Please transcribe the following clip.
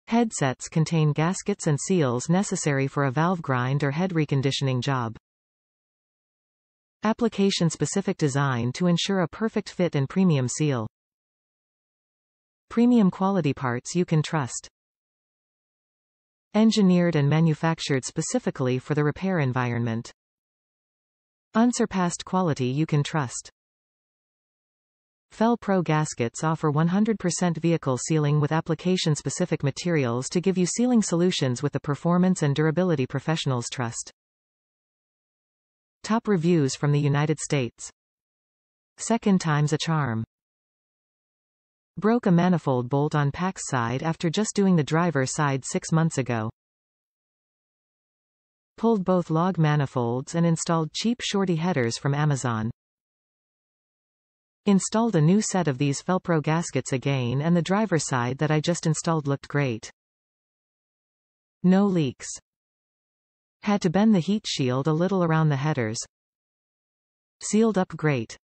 Headsets contain gaskets and seals necessary for a valve grind or head reconditioning job. Application-specific design to ensure a perfect fit and premium seal. Premium quality parts you can trust. Engineered and manufactured specifically for the repair environment. Unsurpassed quality you can trust. FEL-PRO gaskets offer 100% vehicle sealing with application-specific materials to give you sealing solutions with the performance and durability professionals trust. Top reviews from the United States. Second time's a charm. Broke a manifold bolt on pack's side after just doing the driver's side 6 months ago. Pulled both log manifolds and installed cheap shorty headers from Amazon. Installed a new set of these FelPro gaskets again, and the driver's side that I just installed looked great. No leaks. Had to bend the heat shield a little around the headers. Sealed up great.